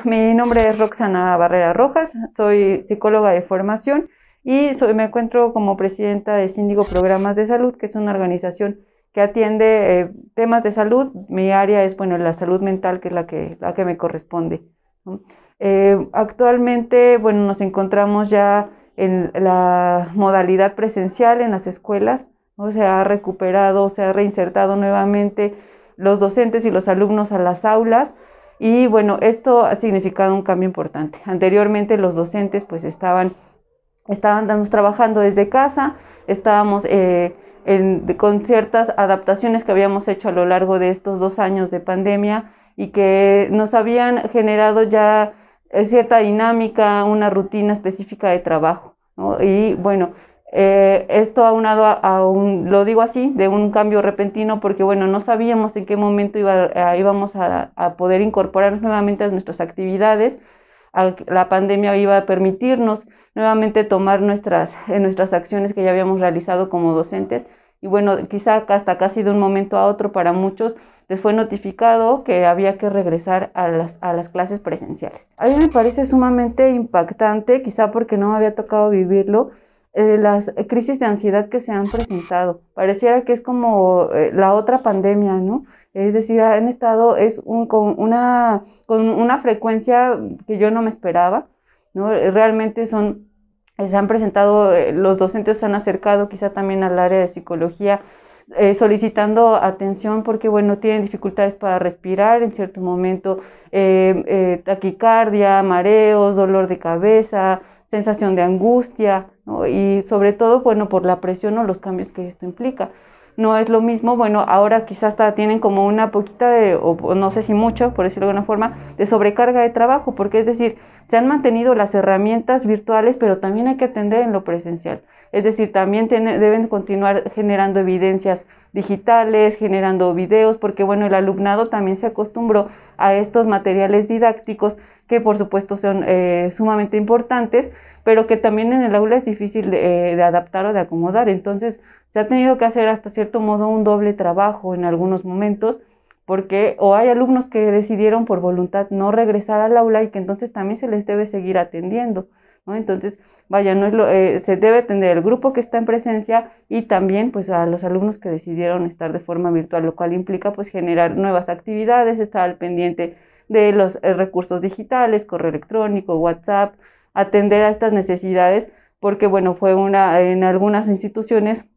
Mi nombre es Roxana Barrera Rojas, soy psicóloga de formación y me encuentro como presidenta de Síndigo Programas de Salud, que es una organización que atiende temas de salud. Mi área es, bueno, la salud mental, que es la que me corresponde, ¿no? Actualmente, bueno, nos encontramos ya en la modalidad presencial en las escuelas, ¿no? Se ha recuperado, se ha reinsertado nuevamente los docentes y los alumnos a las aulas. Y bueno, esto ha significado un cambio importante. Anteriormente los docentes pues estábamos trabajando desde casa, estábamos con ciertas adaptaciones que habíamos hecho a lo largo de estos 2 años de pandemia y que nos habían generado ya cierta dinámica, una rutina específica de trabajo, ¿no? Y bueno, esto aunado lo digo así, de un cambio repentino, porque bueno, no sabíamos en qué momento íbamos a poder incorporarnos nuevamente a nuestras actividades. La pandemia iba a permitirnos nuevamente tomar nuestras acciones que ya habíamos realizado como docentes. Y bueno, quizá hasta casi de un momento a otro para muchos les fue notificado que había que regresar a las clases presenciales. A mí me parece sumamente impactante, quizá porque no me había tocado vivirlo, las crisis de ansiedad que se han presentado. Pareciera que es como la otra pandemia, ¿no? Es decir, han estado con una frecuencia que yo no me esperaba, ¿no? Realmente se han presentado, los docentes se han acercado quizá también al área de psicología, solicitando atención porque, bueno, tienen dificultades para respirar en cierto momento, taquicardia, mareos, dolor de cabeza, sensación de angustia, ¿no? Y sobre todo, bueno, por la presión o los cambios que esto implica. No es lo mismo, bueno, ahora quizás hasta tienen como una poquita o no sé si mucho, por decirlo de alguna forma, de sobrecarga de trabajo, porque es decir, se han mantenido las herramientas virtuales, pero también hay que atender en lo presencial. Es decir, también deben continuar generando evidencias digitales, generando videos, porque bueno, el alumnado también se acostumbró a estos materiales didácticos que por supuesto son sumamente importantes, pero que también en el aula es difícil de adaptar o de acomodar. Entonces, se ha tenido que hacer hasta cierto modo un doble trabajo en algunos momentos, porque o hay alumnos que decidieron por voluntad no regresar al aula y que entonces también se les debe seguir atendiendo, ¿no? Entonces, vaya, no es se debe atender el grupo que está en presencia y también pues a los alumnos que decidieron estar de forma virtual, lo cual implica pues generar nuevas actividades, estar al pendiente de los recursos digitales, correo electrónico, WhatsApp, atender a estas necesidades, porque bueno, en algunas instituciones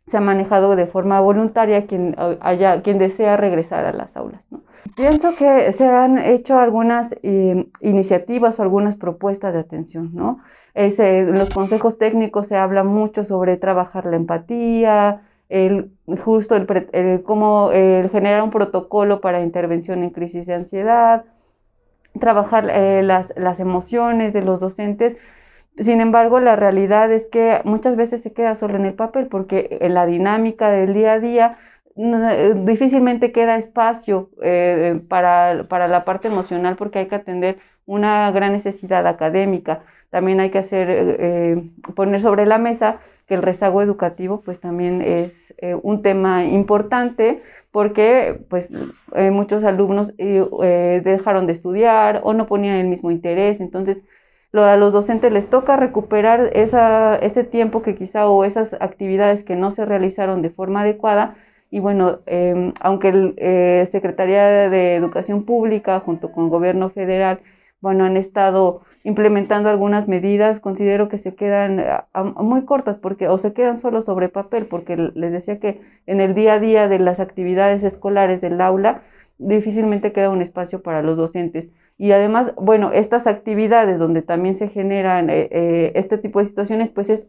se ha manejado de forma voluntaria quien desea regresar a las aulas, ¿no? Pienso que se han hecho algunas iniciativas o algunas propuestas de atención, ¿no? En los consejos técnicos se habla mucho sobre trabajar la empatía, cómo generar un protocolo para intervención en crisis de ansiedad, trabajar las emociones de los docentes. Sin embargo, la realidad es que muchas veces se queda solo en el papel, porque en la dinámica del día a día difícilmente queda espacio para la parte emocional, porque hay que atender una gran necesidad académica. También hay que poner sobre la mesa que el rezago educativo pues también es un tema importante, porque pues muchos alumnos dejaron de estudiar o no ponían el mismo interés. Entonces a los docentes les toca recuperar ese tiempo que quizá o esas actividades que no se realizaron de forma adecuada. Y bueno, aunque la Secretaría de Educación Pública junto con el gobierno federal, bueno, han estado implementando algunas medidas, considero que se quedan muy cortas o se quedan solo sobre papel, porque les decía que en el día a día de las actividades escolares del aula difícilmente queda un espacio para los docentes. Y además, bueno, estas actividades donde también se generan este tipo de situaciones, pues es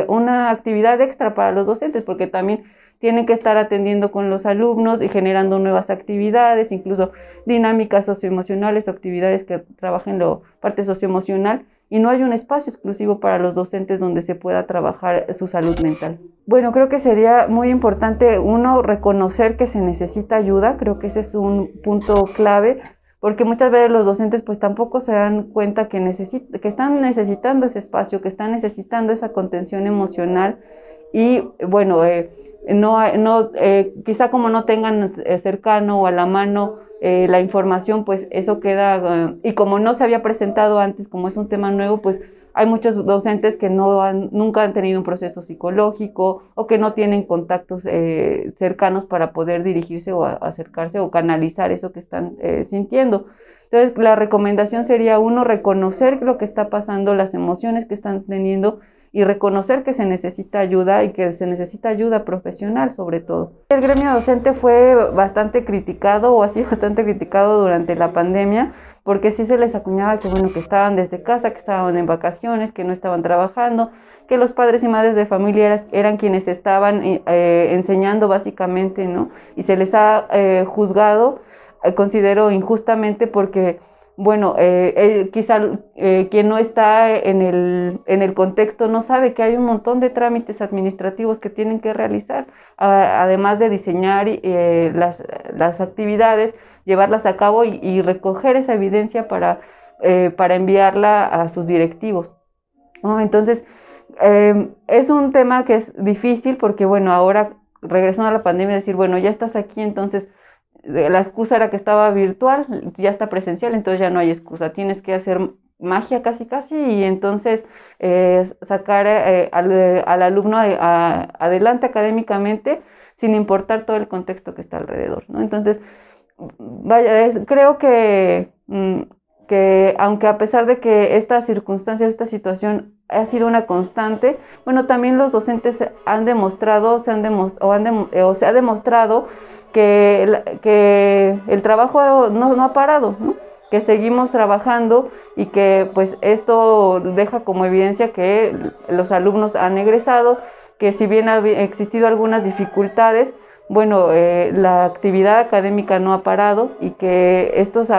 una actividad extra para los docentes, porque también tienen que estar atendiendo con los alumnos y generando nuevas actividades, incluso dinámicas socioemocionales o actividades que trabajen la parte socioemocional, y no hay un espacio exclusivo para los docentes donde se pueda trabajar su salud mental. Bueno, creo que sería muy importante, uno, reconocer que se necesita ayuda. Creo que ese es un punto clave, porque muchas veces los docentes pues tampoco se dan cuenta que están necesitando ese espacio, que están necesitando esa contención emocional. Y bueno, quizá como no tengan cercano o a la mano la información, pues eso queda, y como no se había presentado antes, como es un tema nuevo, pues hay muchos docentes que nunca han tenido un proceso psicológico o que no tienen contactos cercanos para poder dirigirse o acercarse o canalizar eso que están sintiendo. Entonces, la recomendación sería, uno, reconocer lo que está pasando, las emociones que están teniendo, y reconocer que se necesita ayuda y que se necesita ayuda profesional sobre todo. El gremio docente fue bastante criticado o ha sido bastante criticado durante la pandemia, porque sí se les acuñaba que, bueno, que estaban desde casa, que estaban en vacaciones, que no estaban trabajando, que los padres y madres de familia eran quienes estaban enseñando básicamente, ¿no? Y se les ha juzgado, considero injustamente, porque bueno, quizá quien no está en el contexto no sabe que hay un montón de trámites administrativos que tienen que realizar, además de diseñar las actividades, llevarlas a cabo y recoger esa evidencia para enviarla a sus directivos, ¿no? Entonces, es un tema que es difícil porque, bueno, ahora regresando a la pandemia, decir, bueno, ya estás aquí, entonces la excusa era que estaba virtual, ya está presencial, entonces ya no hay excusa, tienes que hacer magia casi y entonces sacar al alumno adelante académicamente sin importar todo el contexto que está alrededor, ¿no? Entonces, vaya, creo que aunque a pesar de que esta circunstancia, esta situación ha sido una constante, bueno, también los docentes han demostrado, se ha demostrado que el trabajo no ha parado, ¿no? Que seguimos trabajando y que pues esto deja como evidencia que los alumnos han egresado, que si bien ha existido algunas dificultades, bueno, la actividad académica no ha parado y que estos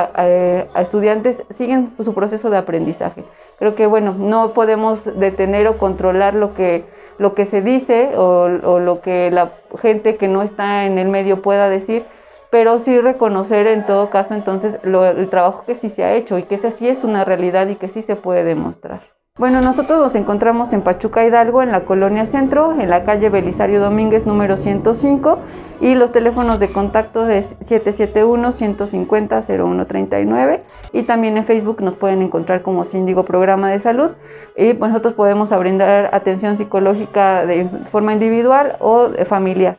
estudiantes siguen su proceso de aprendizaje. Creo que, bueno, no podemos detener o controlar lo que se dice o lo que la gente que no está en el medio pueda decir, pero sí reconocer en todo caso entonces el trabajo que sí se ha hecho y que esa sí es una realidad y que sí se puede demostrar. Bueno, nosotros nos encontramos en Pachuca Hidalgo, en la Colonia Centro, en la calle Belisario Domínguez número 105, y los teléfonos de contacto es 771-150-0139, y también en Facebook nos pueden encontrar como Síndigo Programa de Salud, y pues nosotros podemos brindar atención psicológica de forma individual o familiar.